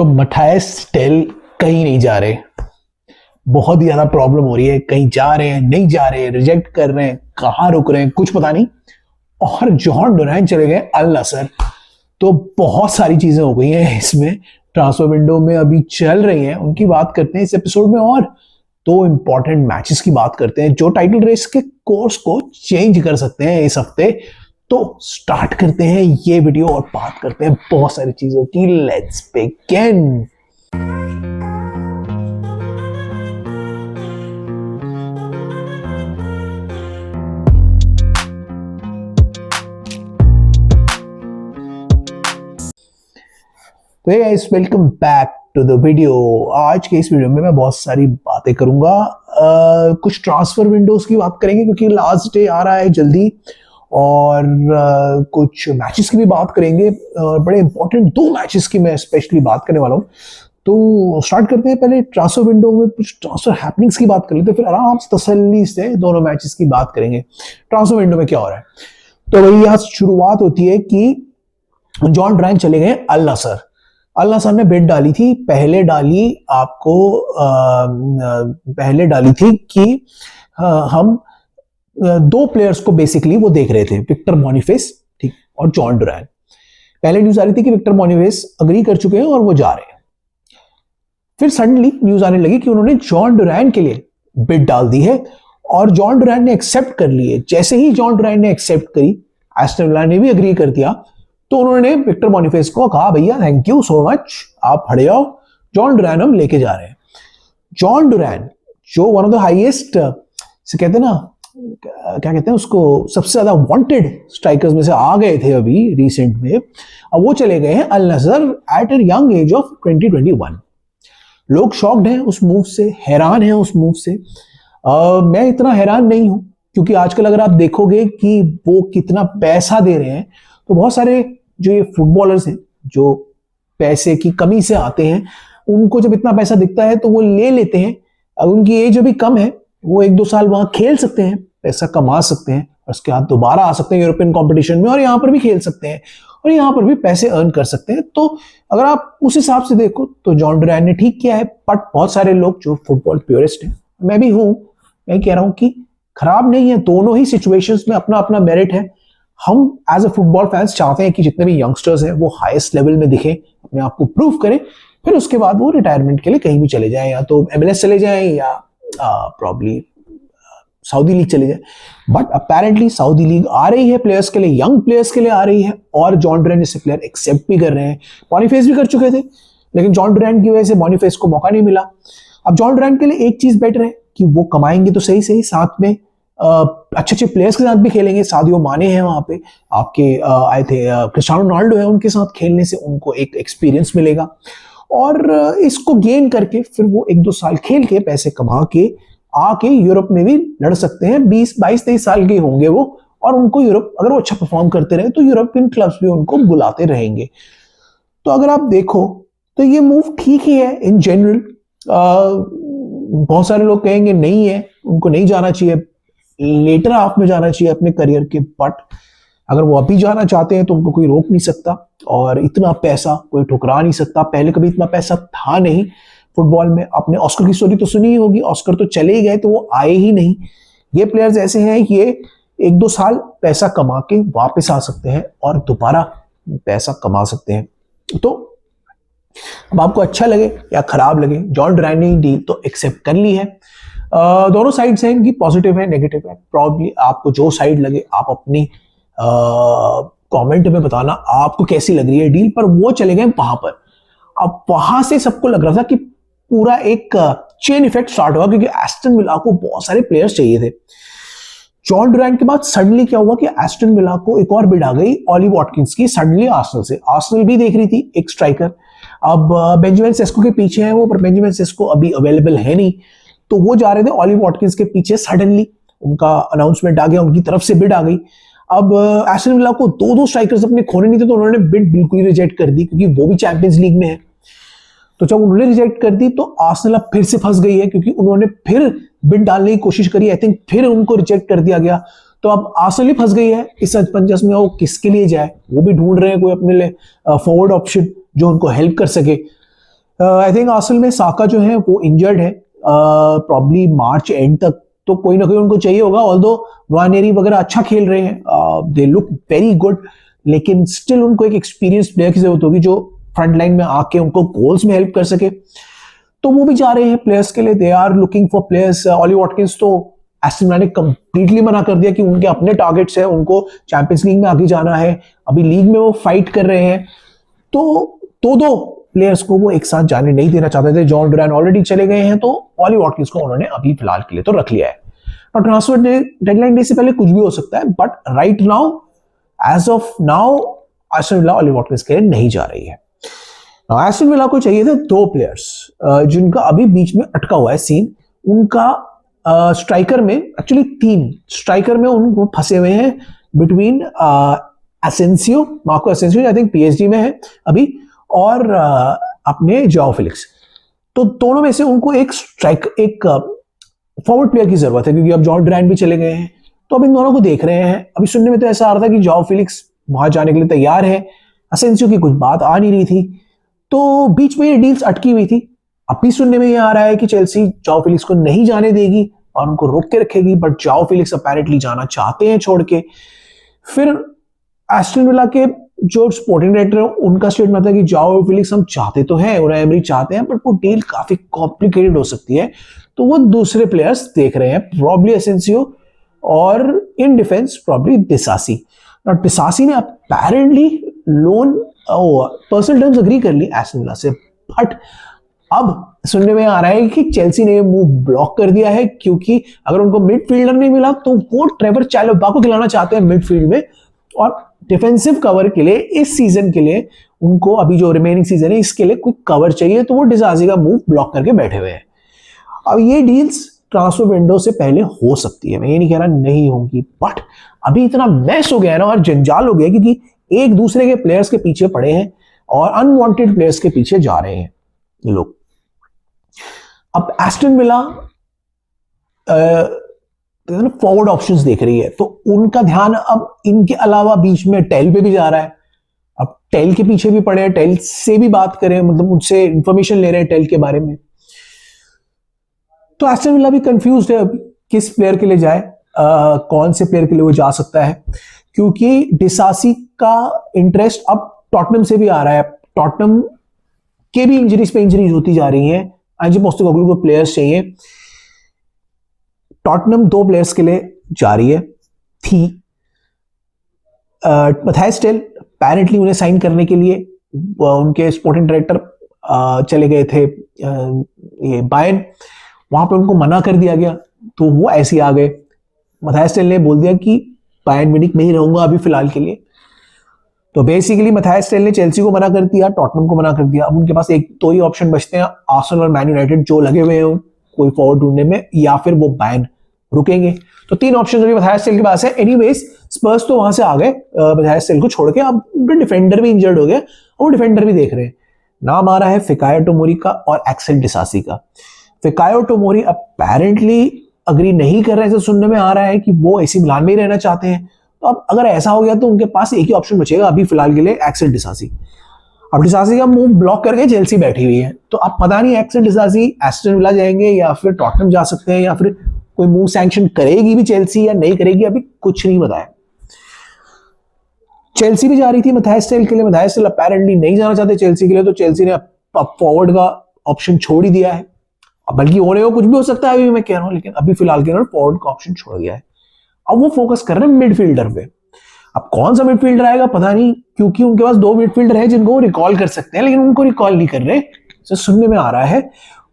तो Matthias tell कहीं नहीं जा रहे, बहुत ही ज्यादा प्रॉब्लम हो रही है, कहीं जा रहे हैं नहीं जा रहे, रिजेक्ट कर रहे हैं, कहाँ रुक रहे हैं कुछ पता नहीं। और जॉन डुरैंट चले गए अल नसर। तो बहुत सारी चीजें हो गई हैं इसमें, ट्रांसफर विंडो में अभी चल रही हैं, उनकी बात करते हैं इस एपिसोड में। और दो इंपॉर्टेंट मैचेस की बात करते हैं जो टाइटल रेस के कोर्स को चेंज कर सकते हैं इस हफ्ते। तो स्टार्ट करते हैं ये वीडियो और बात करते हैं बहुत सारी चीजों की। Let's begin. तो guys welcome back to the video. आज के इस वीडियो में मैं बहुत सारी बातें करूंगा। कुछ ट्रांसफर विंडोज की बात करेंगे क्योंकि लास्ट डे आ रहा है जल्दी, और कुछ मैचेस की भी बात करेंगे। बड़े इंपॉर्टेंट दो मैचेस की मैं स्पेशली बात करने वाला हूँ। तो स्टार्ट करते हैं, पहले ट्रांसफर विंडो में कुछ ट्रांसफर हैपनिंग्स की बात कर लेते हैं, फिर आराम से तसल्ली से दोनों मैचेस की बात करेंगे। ट्रांसफर विंडो में क्या हो रहा है, तो वही यहाँ शुरुआत होती है कि जॉन डुरैंट चले गए अल नसर। अल नसर ने बिड डाली थी, पहले डाली थी कि हम दो प्लेयर्स को बेसिकली वो देख रहे थे, विक्टर बोनिफेस ठीक और जॉन डुरैंट। पहले न्यूज आ रही थी कि विक्टर बोनिफेस अग्री कर चुके हैं और वो जा रहे हैं। फिर सडनली न्यूज आने लगी कि उन्होंने जॉन डुरैंट के लिए बिड डाल दी है और जॉन डुरैंट ने एक्सेप्ट कर ली है। जैसे ही जॉन डुरैंट ने एक्सेप्ट करी, एस्टन विला ने भी अग्री कर दिया, तो उन्होंने विक्टर बोनिफेस को कहा भैया थैंक यू सो मच, आप खड़े आओ, जॉन डुरैंट हम लेके जा रहे हैं। जॉन डुरैंट जो वन ऑफ द हाईएस्ट से कहते हैं ना, क्या कहते हैं उसको, सबसे ज्यादा वांटेड स्ट्राइकर्स में से आ गए थे अभी रिसेंट में। अब वो चले गए हैं Al Nassr at a young age of 2021। लोग शॉक्ड हैं उस मूव से, हैरान हैं उस मूव से। मैं इतना हैरान नहीं हूं क्योंकि आजकल अगर आप देखोगे कि वो कितना पैसा दे रहे हैं, तो बहुत सारे जो ये फुटबॉलर्स हैं जो पैसे की कमी से आते हैं, उनको जब इतना पैसा दिखता है तो वो ले लेते हैं। अब उनकी एज अभी कम है, वो 1-2 साल वहां खेल सकते हैं, पैसा कमा सकते हैं और उसके बाद दोबारा आ सकते हैं यूरोपियन कंपटीशन में और यहाँ पर भी खेल सकते हैं और यहाँ पर भी पैसे अर्न कर सकते हैं। तो अगर आप उस हिसाब से देखो तो जॉन डुरैंट ने ठीक किया है। बट बहुत सारे लोग जो फुटबॉल प्योरिस्ट हैं, मैं भी हूं, मैं कह रहा हूं कि खराब नहीं है, दोनों ही सिचुएशंस में अपना अपना मेरिट है। हम एज अ फुटबॉल फैंस चाहते हैं कि जितने भी यंगस्टर्स हैं वो हाईएस्ट लेवल में दिखे, अपने आप को प्रूव करें, फिर उसके बाद वो रिटायरमेंट के लिए कहीं भी चले जाएं, या तो MLS चले जाएं या प्रॉब्ली सऊदी लीग चले जाएं। बट अपेरेंटली सऊदी लीग आ रही है प्लेयर्स के लिए, यंग प्लेयर्स के लिए आ रही है, और जॉन डुरैंट जैसे प्लेयर एक्सेप्ट भी कर रहे हैं। बोनिफेस भी कर चुके थे, लेकिन जॉन डुरैंट की वजह से बोनिफेस को मौका नहीं मिला। अब जॉन डुरैंट के लिए एक चीज बेटर है कि वो कमाएंगे तो सही सही, साथ में अच्छे अच्छे प्लेयर्स के साथ भी खेलेंगे। सादियो माने हैं वहां पे, आपके आए थे क्रिस्टियानो रोनाल्डो है, उनके साथ खेलने से उनको एक एक्सपीरियंस मिलेगा और इसको गेन करके फिर वो 1-2 साल खेल के पैसे कमा के आके यूरोप में भी लड़ सकते हैं। 22-23 साल के होंगे वो, और उनको यूरोप, अगर वो अच्छा परफॉर्म करते रहे तो यूरोपियन क्लब्स भी उनको बुलाते रहेंगे। तो अगर आप देखो तो ये मूव ठीक ही है इन जनरल। बहुत सारे लोग कहेंगे नहीं है, उनको नहीं जाना चाहिए, लेटर हाफ में जाना चाहिए अपने करियर के। बट अगर वो अभी जाना चाहते हैं तो उनको कोई रोक नहीं सकता, और इतना पैसा कोई ठुकरा नहीं सकता। पहले कभी इतना पैसा था नहीं फुटबॉल में। आपने ऑस्कर की स्टोरी तो सुनी ही होगी, ऑस्कर तो चले ही गए, तो वो आए ही नहीं। ये प्लेयर्स ऐसे हैं, ये 1-2 साल पैसा कमा के वापस आ सकते हैं और दोबारा पैसा कमा सकते हैं। तो अब आपको अच्छा लगे या खराब लगे, जॉन डुरैंट ने डील तो एक्सेप्ट कर ली है। दोनों साइड्स हैं इनकी, पॉजिटिव है नेगेटिव है। प्रॉब्ली आपको जो साइड लगे आप अपनी कमेंट में बताना आपको कैसी लग रही है डील। पर वो चले गए वहां पर। अब वहां से सबको लग रहा था कि पूरा एक चेन इफेक्ट स्टार्ट हुआ, क्योंकि एस्टन विला को बहुत सारे प्लेयर्स चाहिए थे। जॉन डुरैंट के बाद सडनली क्या हुआ कि एस्टन विला को एक और बिड आ गई ऑली वॉटकिंस की, सडनली आर्सेनल से। आर्सेनल भी देख रही थी एक स्ट्राइकर। अब बेंजामिन सेस्को के पीछे है वो, पर बेंजामिन सेस्को अभी अवेलेबल है नहीं, तो वो जा रहे थे ऑली वॉटकिंस के पीछे। सडनली उनका अनाउंसमेंट आ गया, उनकी तरफ से बिड आ गई। अब एस्टन विला को 2-2 स्ट्राइकर्स अपने खोने नहीं थे, तो उन्होंने बिड बिल्कुल ही रिजेक्ट कर दी, क्योंकि वो भी चैंपियंस लीग में है। तो जब उन्होंने रिजेक्ट कर दी तो आर्सेनल अब फिर से फंस गई है, क्योंकि उन्होंने फिर बिड डालने की कोशिश करी, आई थिंक फिर उनको रिजेक्ट कर दिया गया। तो अब आर्सेनल ही फंस गई है इस असमंजस में, वो किसके लिए जाए। वो भी ढूंढ रहे हैं कोई अपने लिए फॉरवर्ड ऑप्शन जो उनको हेल्प कर सके। आई थिंक आर्सेनल में साका जो है वो इंजर्ड है, प्रॉब्ली मार्च एंड तक तो कोई ना कोई उनको चाहिए होगा। ऑल्दो वानेरी वगैरह अच्छा खेल रहे हैं, दे लुक वेरी गुड, लेकिन स्टिल उनको एक एक्सपीरियंस प्लेयर की जरूरत होगी जो फ्रंट लाइन में आके उनको गोल्स में हेल्प कर सके। तो वो भी जा रहे हैं प्लेयर्स के लिए, they are looking for players. Ollie Watkins तो एस्टन विला ने कंप्लीटली मना कर दिया कि उनके अपने टारगेट्स है, उनको चैंपियंस लीग में आगे जाना है, अभी लीग में वो फाइट कर रहे हैं। तो दो प्लेयर्स को वो एक साथ जाने नहीं देना चाहते थे। जॉन डुरैन ऑलरेडी चले गए हैं, तो ऑली वॉटकिंस को उन्होंने अभी फिलहाल के लिए तो रख लिया है। और ट्रांसफर डेडलाइन डे से पहले कुछ भी हो सकता है, but right now, as of now, Aston Villa Ollie Watkins के लिए नहीं जा रही है। एस्टन विला को चाहिए थे दो प्लेयर्स जिनका अभी बीच में अटका हुआ है सीन। उनका स्ट्राइकर में, एक्चुअली तीन स्ट्राइकर में उनको फंसे हुए हैं between Asensio, Marco Asensio I think PSG में है अभी, और अपने जाओ फिलिक्स। तो दोनों में से उनको एक फॉरवर्ड प्लेयर की जरूरत है, क्योंकि अब जॉन डुरैन भी चले गए हैं। तो अब इन दोनों को देख रहे हैं। अभी सुनने में तो ऐसा आ रहा था कि जाओ फिलिक्स वहां जाने के लिए तैयार है, एसेंसियो की कुछ बात आ नहीं रही थी, तो बीच में ये डील्स अटकी हुई थी। अभी सुनने में ये आ रहा है कि चेल्सी जाओ फिलिक्स को नहीं जाने देगी और उनको रोक के रखेगी, बट जाओ फिलिक्स अपेरेंटली जाना चाहते हैं छोड़ के। फिर एस्टन विला के जो स्पोर्टिंग डायरेक्टर है उनका स्टेटमेंट था कि जाओ फिलिक्स हम चाहते तो हैं, उन्हें एमरी चाहते हैं, बट वो डील काफी कॉम्प्लिकेटेड हो सकती है, तो वो दूसरे प्लेयर्स देख रहे हैं, प्रॉब्ली एसेंसियो और इन डिफेंस प्रॉब्ली डिसासी। और डिसासी ने apparently loan personal terms agree कर ली एस्टन विला से, बट अब सुनने में आ रहा है कि चेल्सी ने मूव ब्लॉक कर दिया है, क्योंकि अगर उनको मिडफील्डर नहीं मिला तो वो ट्रेवर चैलोबा को खिलाना चाहते हैं मिडफील्ड में, और डिफेंसिव कवर के लिए इस सीजन के लिए उनको, अभी जो रिमेनिंग सीजन है इसके लिए कोई कवर चाहिए, तो वो डिसासी का मूव ब्लॉक करके बैठे हुए हैं। अब ये डील्स ट्रांसफर विंडो से पहले हो सकती है, मैं ये नहीं कह रहा नहीं होंगी, बट अभी इतना मैस हो गया है ना और जंजाल हो गया, क्योंकि एक दूसरे के प्लेयर्स के पीछे पड़े हैं और अनवांटेड प्लेयर्स के पीछे जा रहे हैं लोग। अब एस्टन विला फॉरवर्ड ऑप्शंस देख रही है, तो उनका ध्यान अब इनके अलावा बीच में टेल पे भी जा रहा है। अब टेल के पीछे भी पड़े हैं, टेल से भी बात करें, मतलब उनसे इंफॉर्मेशन ले रहे हैं टेल के बारे में। तो एस्टन विला भी कंफ्यूज है अभी किस प्लेयर के लिए जाए, कौन से प्लेयर के लिए वो जा सकता है, क्योंकि डिसासी का इंटरेस्ट अब टॉटनम से भी आ रहा है। टॉटनम के भी इंजरीज पे इंजरीज होती जा रही हैं, अंजी पोस्टेकोग्लू को प्लेयर्स चाहिए। टॉटनम दो प्लेयर्स के लिए जा रही है थी। मैथायस टेल अपेरेंटली उन्हें साइन करने के लिए उनके स्पोर्टिंग डायरेक्टर चले गए थे ये बायर्न, वहां पे उनको मना कर दिया गया, तो वो ऐसे आ गए। मैथायस टेल ने बोल दिया कि बायर्न म्यूनिख में ही रहूंगा अभी फिलहाल के लिए। तो बेसिकली मैथायस टेल ने चेल्सी को मना कर दिया, टॉटनम को मना कर दिया। अब उनके पास एक दो ही ऑप्शन बचते हैं, आर्सेनल और मैन यूनाइटेड जो लगे हुए हैं कोई फॉरवर्ड ढूंढने में, या फिर वो बायर्न रुकेंगे। तो तीन ऑप्शन अभी मैथायस टेल के पास है। एनीवेज स्पर्स तो वहां से आ गए मैथायस टेल को छोड़ के, अब उनका डिफेंडर भी इंजर्ड हो गया और वो डिफेंडर भी देख रहे हैं। नाम आ रहा है फिकायो टोमोरी का और एक्सेल डिसासी का। फिकायो टोमोरी अपेरेंटली अग्री नहीं कर रहे, ऐसे सुनने में आ रहा है कि वो एसी मिलान में ही रहना चाहते हैं। तो अब अगर ऐसा हो गया तो उनके पास एक ही ऑप्शन बचेगा अभी फिलहाल के लिए, एक्सेल डिसासी। अब डिसासी का मूव ब्लॉक करके चेल्सी बैठी हुई है, तो अब पता नहीं एक्सेल डिसासी एस्टन विला जाएंगे या फिर टॉटनहम जा सकते हैं, या फिर कोई मूव सैंक्शन करेगी भी चेल्सी या नहीं करेगी, अभी कुछ नहीं बताया। चेल्सी भी जा रही थी मैथायस टेल के लिए, मैथायस टेल अपेरेंटली नहीं जाना चाहते चेल्सी के लिए, तो चेल्सी ने अब फॉरवर्ड का ऑप्शन छोड़ ही दिया है। बल्कि होने को कुछ भी हो सकता है अभी मैं कह रहा हूं, लेकिन अभी फिलहाल के लिए फॉरवर्ड का ऑप्शन छोड़ दिया है। अब वो फोकस कर रहे हैं मिडफील्डर पे। अब कौन सा मिडफील्डर आएगा पता नहीं, क्योंकि उनके पास दो मिडफील्डर है जिनको वो रिकॉल कर सकते हैं, लेकिन उनको रिकॉल नहीं कर रहे, तो सुनने में आ रहा है।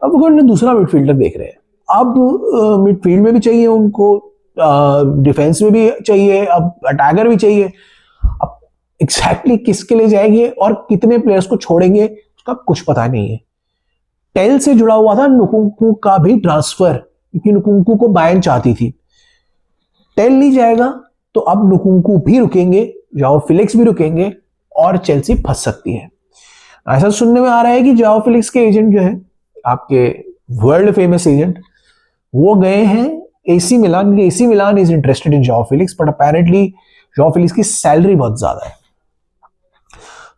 अब वो दूसरा मिडफील्डर देख रहे हैं। अब मिडफील्ड में भी चाहिए उनको, डिफेंस में भी चाहिए, अब अटैकर भी चाहिए। अब एग्जैक्टली किसके लिए जाएंगे और कितने प्लेयर्स को छोड़ेंगे उसका कुछ पता नहीं है। टेल से जुड़ा हुआ था नुकुंकू का भी ट्रांसफर, क्योंकि नुकुंकू को बायर्न चाहती थी। टेल नहीं जाएगा तो अब नुकुंकू भी रुकेंगे, जाओ फिलिक्स भी रुकेंगे और चेल्सी फंस सकती है। ऐसा सुनने में आ रहा है कि जाओ फिलिक्स के एजेंट जो है, आपके वर्ल्ड फेमस एजेंट, वो गए हैं AC Milan. AC Milan is interested in जाओ फिलिक्स, बट अपेरेंटली जाओ फिलिक्स की सैलरी बहुत ज्यादा है,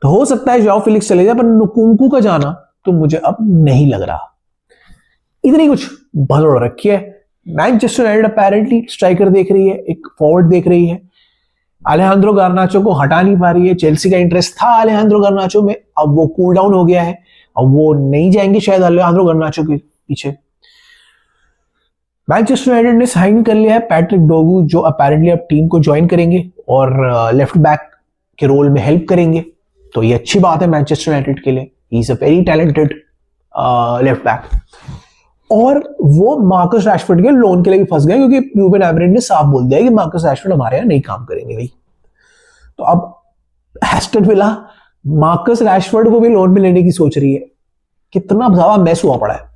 तो हो सकता है जाओ फिलिक्स चले जाए, पर नुकुंकू का जाना तो मुझे अब नहीं लग रहा। इतनी कुछ भसड़ रखी है। मैनचेस्टर यूनाइटेड अपेरेंटली स्ट्राइकर देख रही है, एक फॉरवर्ड देख रही है, अलेहांद्रो गार्नाचो को हटा नहीं पा रही है। चेल्सी का इंटरेस्ट था अलेहांद्रो गार्नाचो में, अब वो कूल डाउन हो गया है, अब वो नहीं जाएंगे शायद अलेहांद्रो गार्नाचो के पीछे। मैनचेस्टर यूनाइटेड ने साइन कर लिया है पैट्रिक डोगू, जो अपेरेंटली अब टीम को ज्वाइन करेंगे और लेफ्ट बैक के रोल में हेल्प करेंगे। तो ये अच्छी बात है मैनचेस्टर यूनाइटेड के लिए, he is a very talented left back. और वो मार्कस रैशफोर्ड के लोन के लिए भी फंस गए, क्योंकि रूबेन एमोरिम ने साफ बोल दिया कि मार्कस रैशफोर्ड हमारे यहाँ नहीं काम करेंगे भाई। तो अब एस्टन विला मार्कस रैशफोर्ड को भी लोन में लेने की सोच रही है। कितना ज्यादा मैस हुआ पड़ा है।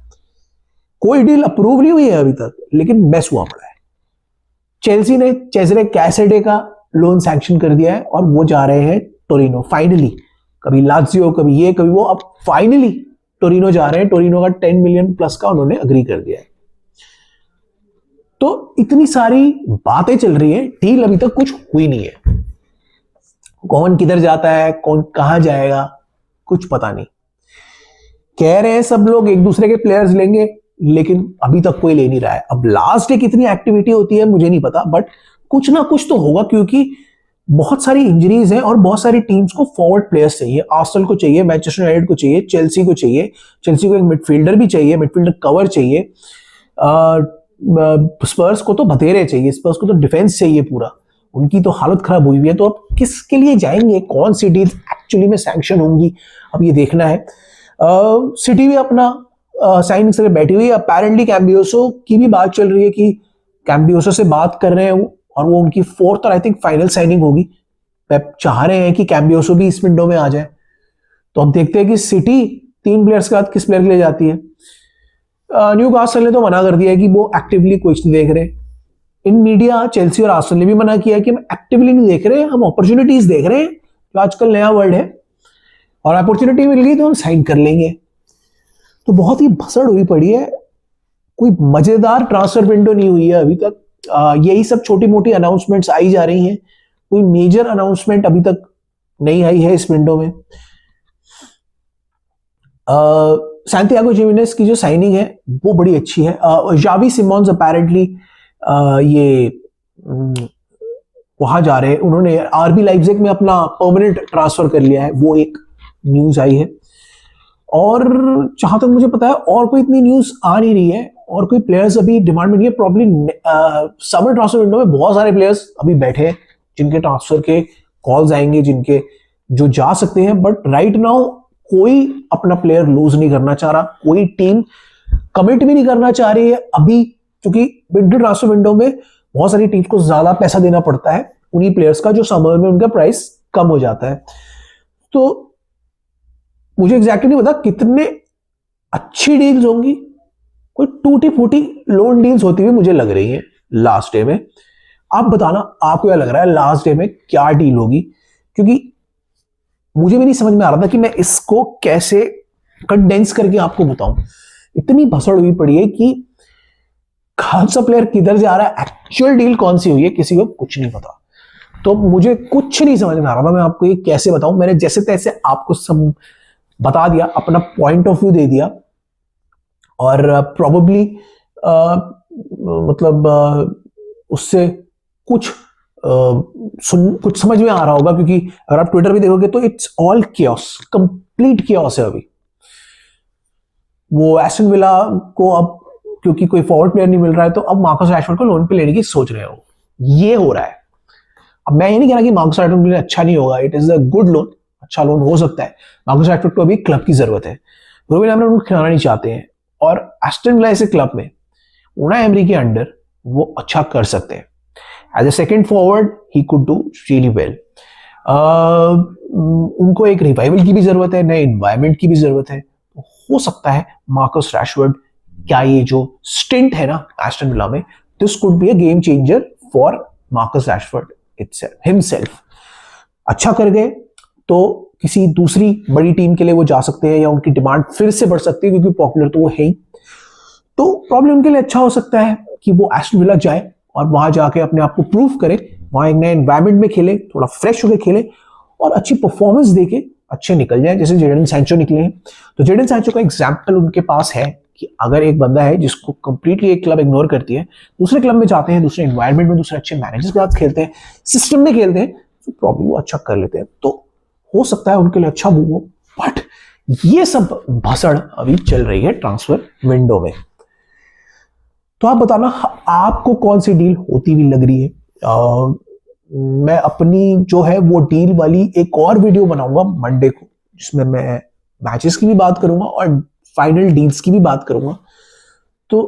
कोई डील अप्रूव नहीं हुई है अभी तक, लेकिन मैस हुआ पड़ा है। चेल्सी ने चेज़रे कैसेडे का लोन सैंक्शन कर दिया है और वो जा रहे हैं टोरिनो फाइनली। कभी लाज़ियो, कभी ये, कभी वो, अब फाइनली टोरिनो जा रहे हैं। टोरिनो का 10 मिलियन प्लस का उन्होंने अग्री कर दिया है। तो इतनी सारी बातें चल रही है, डील अभी तक कुछ हुई नहीं है। कौन किधर जाता है, कौन कहां जाएगा, कुछ पता नहीं। कह रहे हैं सब लोग एक दूसरे के प्लेयर्स लेंगे, लेकिन अभी तक कोई ले नहीं रहा है। अब लास्ट डे कितनी एक्टिविटी होती है मुझे नहीं पता, बट कुछ ना कुछ तो होगा, क्योंकि बहुत सारी इंजरीज हैं और बहुत सारी टीम्स को फॉरवर्ड प्लेयर्स चाहिए। आर्सेनल को चाहिए, मैनचेस्टर यूनाइटेड को चाहिए, चेल्सी को चाहिए। चेल्सी को एक मिडफील्डर भी चाहिए, मिडफील्डर कवर चाहिए। स्पर्स को तो बतेरे चाहिए, स्पर्स को तो डिफेंस चाहिए पूरा। उनकी तो हालत खराब हुई हुई है। तो अब किसके लिए जाएंगे, कौन सी डील एक्चुअली में सैंक्शन होंगी, अब ये देखना है। सिटी भी अपना साइनिंग से बैठी हुई है। अपेरेंटली कैम्बियोसो की भी बात चल रही है कि कैम्बियोसो से बात कर रहे हैं वो, और वो उनकी 4th और आई थिंक फाइनल साइनिंग होगी। पेप चाह रहे हैं कि कैम्बियोसो भी इस विंडो में आ जाए। तो अब देखते हैं कि सिटी 3 प्लेयर्स के बाद किस प्लेयर के लिए जाती है। न्यूकासल ने तो मना कर दिया है कि वो एक्टिवली कुछ नहीं देख रहे। इन मीडिया चेल्सी और आर्सेनल ने भी मना किया है कि हम एक्टिवली नहीं देख रहे, हम अपॉर्चुनिटीज देख रहे हैं, जो आजकल नया वर्ड है, और अपॉर्चुनिटी मिल गई तो हम साइन कर लेंगे। तो बहुत ही भसड़ हुई पड़ी है। कोई मजेदार ट्रांसफर विंडो नहीं हुई है अभी तक। यही सब छोटी मोटी अनाउंसमेंट्स आई जा रही हैं। कोई मेजर अनाउंसमेंट अभी तक नहीं आई है इस विंडो में। सैंटियागो जिमेनेज की जो साइनिंग है वो बड़ी अच्छी है। जावी सिमोन्स अपेरेंटली ये वहां जा रहे हैं, उन्होंने आरबी लाइप्जिग में अपना परमानेंट ट्रांसफर कर लिया है, वो एक न्यूज आई है। और जहां तक मुझे पता है और कोई इतनी न्यूज आ नहीं रही है, और कोई प्लेयर्स अभी डिमांड में नहीं है। प्रॉब्ली समर ट्रांसफर विंडो में बहुत सारे प्लेयर्स अभी बैठे हैं जिनके ट्रांसफर के कॉल्स आएंगे, जिनके जो जा सकते हैं। बट राइट नाउ कोई अपना प्लेयर लूज नहीं करना चाह रहा, कोई टीम कमिट भी नहीं करना चाह रही है अभी, क्योंकि विंटर ट्रांसफर विंडो में बहुत सारी टीम्स को ज्यादा पैसा देना पड़ता है उन्हीं प्लेयर्स का जो समर में उनका प्राइस कम हो जाता है। तो मुझे एग्जैक्टली नहीं पता कितने अच्छी डील्स होंगी। कोई टूटी फूटी लोन डील्स होती हुई मुझे लग रही है लास्ट डे में। आप बताना आपको क्या लग रहा है लास्ट डे में क्या डील होगी, क्योंकि मुझे भी नहीं समझ में आ रहा था कि मैं इसको कैसे कंडेंस करके आपको बताऊं। इतनी भसड़ हुई पड़ी है कि कौन सा प्लेयर किधर जा रहा है, एक्चुअल डील कौन सी हुई है, किसी को कुछ नहीं पता। तो मुझे कुछ नहीं समझ में आ रहा था मैं आपको ये कैसे बताऊं। मैंने जैसे तैसे आपको सब बता दिया, अपना पॉइंट ऑफ व्यू दे दिया, और प्रॉबेबली मतलब उससे कुछ कुछ समझ में आ रहा होगा, क्योंकि अगर आप ट्विटर भी देखोगे तो it's all chaos, complete chaos है अभी। वो एस्टन विला को अब क्योंकि कोई फॉरवर्ड प्लेयर नहीं मिल रहा है, तो अब मार्कस रैशफोर्ड को लोन पे लेने की सोच रहे हो, ये हो रहा है। अब मैं ये नहीं कह रहा कि मार्कस रैशफोर्ड के लिए अच्छा नहीं होगा, it is a good loan, अच्छा लोन हो सकता है। मार्कस रैशफोर्ड को अभी क्लब की जरूरत है, रूबेन एमोरिम उनको खिलाना नहीं चाहते हैं, और एस्टन विला ऐसे क्लब में उनाई एमरी के अंडर वो अच्छा कर सकते हैं। As a second forward he could do really well. उनको एक रिवाइवल की भी जरूरत है, नए एनवायरनमेंट की भी जरूरत है। हो सकता है मार्कस रैशफोर्ड क्या ये जो स्टिंट है ना एस्टन विला में, this could be a game changer for Marcus Rashford himself. अच्छा कर गए तो किसी दूसरी बड़ी टीम के लिए वो जा सकते हैं, या उनकी डिमांड फिर से बढ़ सकती है, क्योंकि पॉपुलर तो वो है ही। तो प्रॉब्लम के लिए अच्छा हो सकता है कि वो एस्टन विला जाए और वहां जाके अपने आप को प्रूव करे, वहां एक नए एनवायरनमेंट में खेले, थोड़ा फ्रेश होकर खेले, और अच्छी परफॉर्मेंस देके अच्छे निकल जाए, जैसे जेडन सैंचो निकले हैं। तो जेडन सैंचो का एग्जाम्पल उनके पास है कि अगर एक बंदा है जिसको कंप्लीटली एक क्लब इग्नोर करती है, दूसरे क्लब में जाते हैं, दूसरे एनवायरनमेंट में, दूसरे अच्छे मैनेजर्स के साथ खेलते हैं, सिस्टम में खेलते हैं, तो प्रॉब्लम वो अच्छा कर लेते हैं। तो हो सकता है उनके लिए अच्छा मूव हो, बट ये सब भसड़ अभी चल रही है ट्रांसफर विंडो में। तो आप बताना आपको कौन सी डील होती हुई लग रही है। मैं अपनी जो है वो डील वाली एक और वीडियो बनाऊंगा मंडे को, जिसमें मैं मैचेस की भी बात करूंगा और फाइनल डील्स की भी बात करूंगा। तो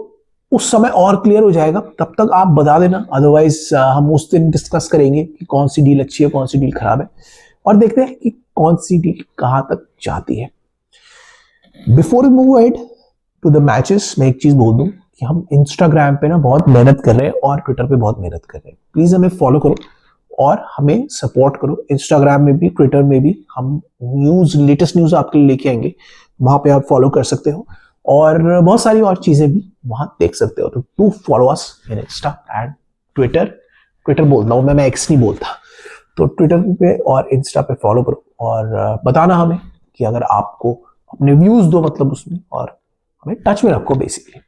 उस समय और क्लियर हो जाएगा, तब तक आप बता देना, अदरवाइज हम उस दिन डिस्कस करेंगे कि कौन सी डील अच्छी है, कौन सी डील खराब है, और देखते हैं कि कौन सी डील कहां तक जाती है। Before we move ahead to the matches, मैं एक चीज बोल दूं कि हम इंस्टाग्राम पे ना बहुत मेहनत कर रहे हैं और ट्विटर पे बहुत मेहनत कर रहे हैं। प्लीज हमें फॉलो करो और हमें सपोर्ट करो। इंस्टाग्राम में भी, ट्विटर में भी हम न्यूज, लेटेस्ट न्यूज आपके लिए लेके आएंगे, वहां पे आप फॉलो कर सकते हो और बहुत सारी और चीजें भी वहां देख सकते हो। तो to follow us in insta and Twitter. Twitter बोलता हूं मैं एक्स नहीं बोलता। तो ट्विटर पे और इंस्टा पे फॉलो करो और बताना हमें कि अगर आपको अपने व्यूज दो मतलब उसमें, और हमें टच में रखो बेसिकली।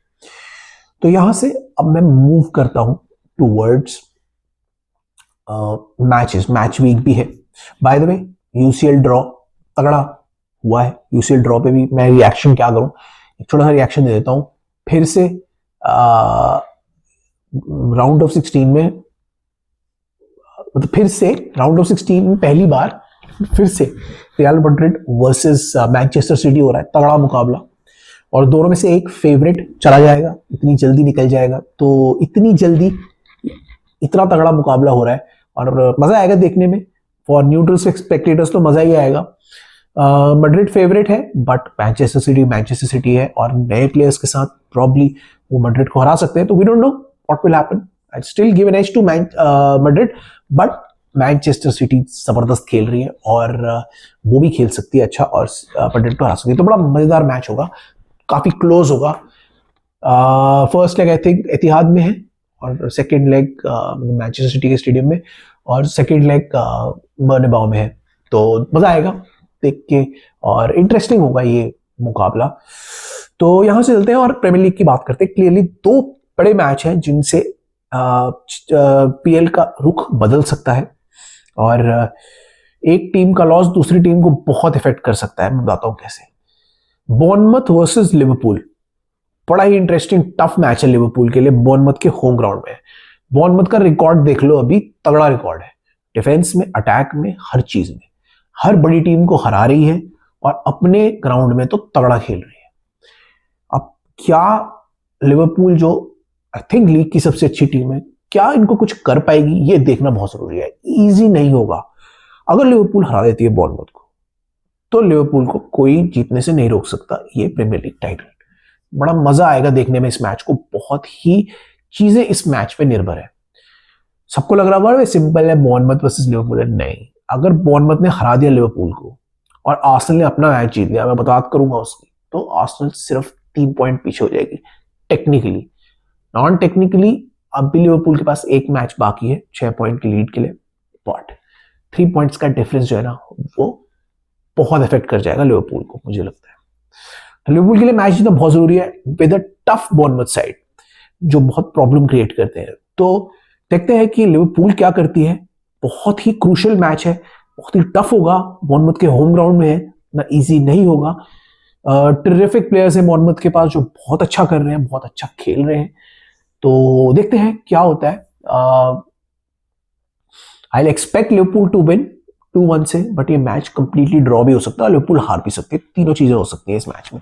तो यहां से अब मैं मूव करता हूं टूवर्ड्स मैचेस। मैच वीक भी है by the way. UCL draw तगड़ा हुआ है। यूसीएल ड्रॉ पे भी मैं रिएक्शन क्या करूं, एक छोटा सा रिएक्शन दे देता हूं। फिर से राउंड ऑफ 16 में, मतलब फिर से राउंड ऑफ 16 में पहली बार फिर से real Madrid versus Manchester city हो रहा है, तगड़ा मुकाबला, और दोनों में से एक फेवरेट चला जाएगा, इतनी जल्दी निकल जाएगा। तो इतनी जल्दी इतना तगड़ा मुकाबला हो रहा है और मजा आएगा देखने में। फॉर न्यूट्रल स्पेक्टेटर्स तो मजा ही आएगा। मैड्रिड फेवरेट है, बट मैनचेस्टर सिटी है और नए प्लेयर्स के साथ प्रॉब्ली वो मैड्रिड को हरा सकते हैं। तो we don't know what will happen. I still give an edge to Madrid, but Manchester City जबरदस्त खेल रही है और वो भी खेल सकती है अच्छा और मैड्रिड को हरा सकती है। तो बड़ा मजेदार मैच होगा, काफी क्लोज होगा। फर्स्ट लेग आई थिंक एतिहाद में है और सेकेंड लेग मैनचेस्टर सिटी के स्टेडियम में, और सेकेंड लेग बर्नबाउ में है। तो मजा आएगा देख के और इंटरेस्टिंग होगा ये मुकाबला। तो यहां से चलते हैं और प्रीमियर लीग की बात करते हैं। क्लियरली दो बड़े मैच हैं जिनसे पीएल का रुख बदल सकता है और एक टीम का लॉस दूसरी टीम को बहुत इफेक्ट कर सकता है। मैं बताता हूं कैसे। बॉर्नमथ वर्सेस लिवरपूल, बड़ा ही इंटरेस्टिंग टफ मैच है लिवरपूल के लिए, बॉर्नमथ के होम ग्राउंड में। बॉर्नमथ का रिकॉर्ड देख लो, अभी तगड़ा रिकॉर्ड है, डिफेंस में, अटैक में, हर चीज में, हर बड़ी टीम को हरा रही है और अपने ग्राउंड में तो तगड़ा खेल रही है। अब क्या लिवरपूल, जो आई थिंक लीग की सबसे अच्छी टीम है, क्या इनको कुछ कर पाएगी, ये देखना बहुत जरूरी है। इजी नहीं होगा। अगर लिवरपूल हरा देती है बॉर्नमथ को, तो लिवरपूल को कोई जीतने से नहीं रोक सकता ये प्रीमियर लीग टाइटल। बड़ा मजा आएगा देखने में इस मैच को, बहुत ही चीजें इस मैच पे निर्भर है। सबको लग रहा है सिंपल है बॉर्नमथ वर्सेस लिवरपूल है, नहीं। अगर बॉर्नमथ ने हरा दिया लिवरपूल को और आर्सेनल ने अपना मैच जीत लिया, मैं बात करूंगा उसकी, तो आर्सेनल सिर्फ 3 पॉइंट पीछे हो जाएगी टेक्निकली। नॉन टेक्निकली अब भी लिवरपूल के पास एक मैच बाकी है 6 पॉइंट की लीड के लिए, बट 3 पॉइंट्स का डिफरेंस जो है ना, वो बहुत इफेक्ट कर जाएगा लिवरपूल को, मुझे लगता है। लिवरपूल के लिए मैच जीतना बहुत जरूरी है with a tough Bournemouth side, जो बहुत प्रॉब्लम क्रिएट करते हैं। तो देखते हैं कि लिवरपूल क्या करती है। बहुत ही क्रूशियल मैच है, बहुत ही टफ होगा, बॉर्नमथ के होम ग्राउंड में है, ना इजी नहीं होगा। टेरिफिक प्लेयर्स हैं बॉर्नमथ के पास जो बहुत अच्छा कर रहे हैं, बहुत अच्छा खेल रहे हैं। तो देखते हैं क्या होता है। I expect Liverpool to win 2-1 से, बट ये मैच कंप्लीटली ड्रॉ भी हो सकता है, लिवरपूल हार भी सकती है, तीनों चीजें हो सकती है इस मैच में।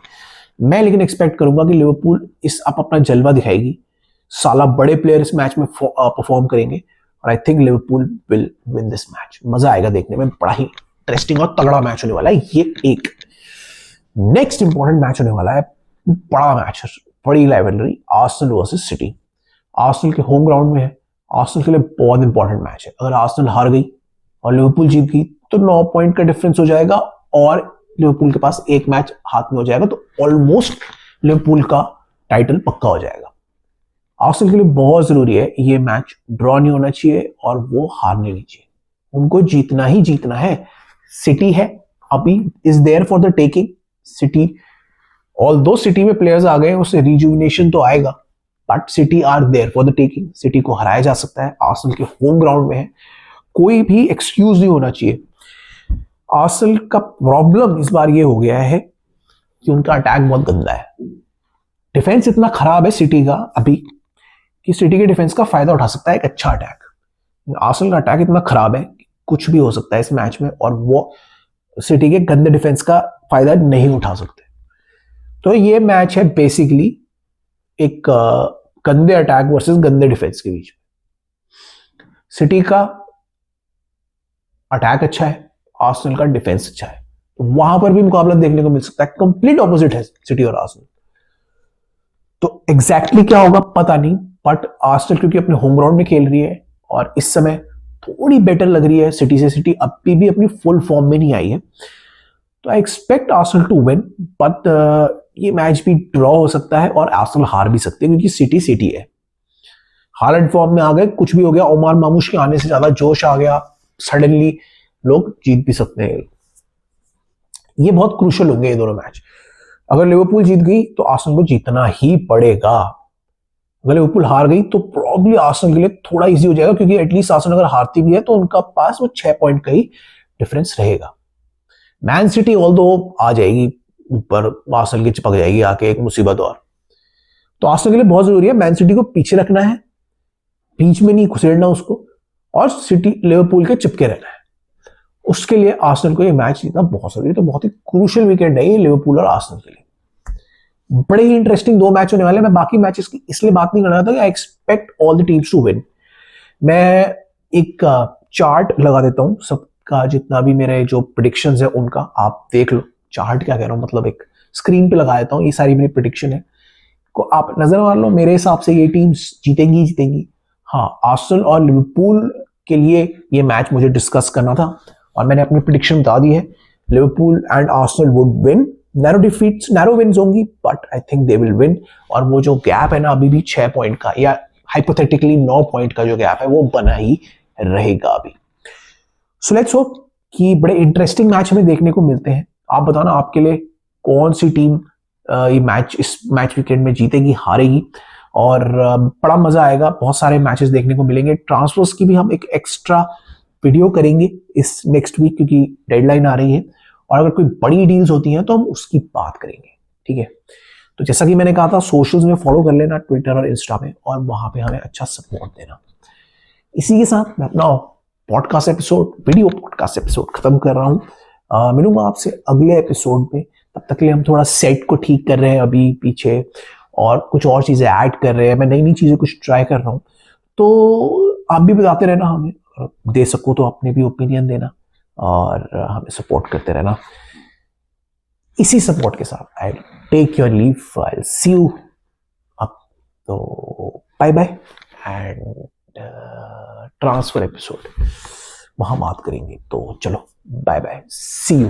मैं लेकिन एक्सपेक्ट करूंगा कि लिवरपूल इस अपना जलवा दिखाएगी, साला बड़े प्लेयर इस मैच में परफॉर्म करेंगे और I think Liverpool will win this match. मजा आएगा देखने में, बड़ा ही इंटरेस्टिंग और तगड़ा मैच होने वाला है ये। एक नेक्स्ट इंपॉर्टेंट मैच होने वाला है, बड़ा मैच, बड़ी rivalry, Arsenal versus city. Arsenal के होम ग्राउंड में है, आर्सेनल के लिए बहुत इंपॉर्टेंट मैच है। अगर आर्सेनल हार गई और लिवरपूल जीत गई तो 9 पॉइंट का डिफरेंस हो जाएगा और लिवरपूल के पास एक मैच हाथ में हो जाएगा, तो ऑलमोस्ट लिवरपूल का टाइटल पक्का हो जाएगा। आर्सेनल के लिए बहुत जरूरी है ये मैच ड्रॉ नहीं होना चाहिए और वो हारने नहीं चाहिए, उनको जीतना ही जीतना है। सिटी है, अभी is there for the taking. City, although city में प्लेयर्स आ गए, उससे रिजुविनेशन तो आएगा, but city are there for the taking. City को हराया जा सकता है, आर्सेनल के होम ग्राउंड में है, कोई भी एक्सक्यूज नहीं होना चाहिए। आर्सेनल का प्रॉब्लम इस बार ये हो गया है कि उनका अटैक बहुत गंदा है। डिफेंस इतना खराब है सिटी का अभी कि सिटी के डिफेंस का फायदा उठा सकता है एक अच्छा अटैक। आर्सेनल का अटैक इतना खराब है कि कुछ भी हो सकता है इस मैच में, और वो सिटी के गंदे डिफेंस का फायदा नहीं उठा सकते। तो ये मैच है बेसिकली एक गंदे अटैक वर्सेस गंदे डिफेंस के बीच में। सिटी का अटैक अच्छा है, आर्सेनल का डिफेंस अच्छा है, तो वहां पर भी मुकाबला देखने को मिल सकता है। कंप्लीट ऑपोजिट है सिटी और आर्सेनल। तो एग्जैक्टली क्या होगा पता नहीं, बट आर्सेनल क्योंकि अपने होम ग्राउंड में खेल रही है और इस समय थोड़ी बेटर लग रही है सिटी से। सिटी अभी भी अपनी फुल फॉर्म में नहीं आई है, तो I expect Arsenal to win, but ये मैच भी ड्रॉ हो सकता है और आर्सेनल हार भी सकते हैं क्योंकि सिटी सिटी है। हालैंड फॉर्म में आ गए, कुछ भी हो गया, ओमार मामूश के आने से ज्यादा जोश आ गया, सडनली लोग जीत भी सकते हैं। ये बहुत क्रूशियल होंगे ये दोनों मैच। अगर लिवरपूल जीत गई तो आर्सेनल को जीतना ही पड़ेगा। अगर लिवरपूल हार गई तो प्रॉब्ली आर्सेनल के लिए थोड़ा इजी हो जाएगा, क्योंकि एटलीस्ट आर्सेनल अगर हारती भी है तो उनका पास वो 6 पॉइंट का ही डिफरेंस रहेगा। मैन सिटी ऑल्दो आ जाएगी ऊपर, आर्सेनल की चिपक जाएगी आके एक मुसीबत और। तो आर्सेनल के लिए बहुत जरूरी है मैन सिटी को पीछे रखना है, बीच में नहीं घुसेड़ना उसको, और सिटी लिवरपूल के चिपके रहना है। उसके लिए आर्सेनल को ये मैच जीतना बहुत जरूरी है। तो बहुत ही क्रूशियल वीकेंड है ये लिवरपूल और आर्सेनल के लिए। बड़े ही इंटरेस्टिंग 2 मैच होने वाले हैं। मैं बाकी मैचेस की इसलिए बात नहीं कर रहा था कि I expect all the teams to win. मैं एक चार्ट लगा देता हूं सबका, जितना भी मेरे जो प्रेडिक्शंस है उनका आप देख लो। चार्ट क्या कह रहा हूं, मतलब एक स्क्रीन पे लगा देता हूं, ये सारी मेरी प्रेडिक्शन है को आप नजर मार लो। मेरे हिसाब से ये टीम्स जीतेंगी जीतेंगी। हाँ, आर्सेनल और लिवरपूल के लिए ये मैच मुझे डिस्कस करना था और मैंने अपनी प्रेडिक्शन बता दी है। Liverpool and Arsenal would win, narrow defeats, narrow wins होंगी, but I think they will win. और वो जो गैप है ना अभी भी 6 पॉइंट का, या हाइपोथेटिकली 9 पॉइंट का जो गैप है वो बना ही रहेगा अभी। सो लेट्स होप कि बड़े इंटरेस्टिंग मैच हमें देखने को मिलते हैं। आप बताना आपके लिए कौन सी टीम ये मैच इस मैच वीकेंड में जीतेगी, हारेगी, और बड़ा मजा आएगा। बहुत सारे मैचेस देखने को मिलेंगे। ट्रांसफर्स की भी हम एक एक्स्ट्रा वीडियो करेंगे इस नेक्स्ट वीक, क्योंकि डेडलाइन आ रही है, और अगर कोई बड़ी डील्स होती हैं तो हम उसकी बात करेंगे। ठीक है, तो जैसा कि मैंने कहा था, सोशल्स में फॉलो कर लेना, ट्विटर और इंस्टा में, और वहां पे हमें अच्छा सपोर्ट देना। इसी के साथ मैं अपना podcast episode, video podcast episode खत्म कर रहा हूँ। मिलूंगा आपसे अगले एपिसोड में। तब तक के लिए हम थोड़ा सेट को ठीक कर रहे हैं अभी पीछे, और कुछ और चीजें ऐड कर रहे हैं। मैं नई नई चीजें कुछ ट्राई कर रहा हूँ, तो आप भी बताते रहना हमें, दे सको तो अपने भी ओपिनियन देना और हमें सपोर्ट करते रहना। इसी सपोर्ट के साथ I take your leave, I see you up. तो bye bye, and transfer episode वहां बात करेंगे। तो चलो बाय बाय, सी यू।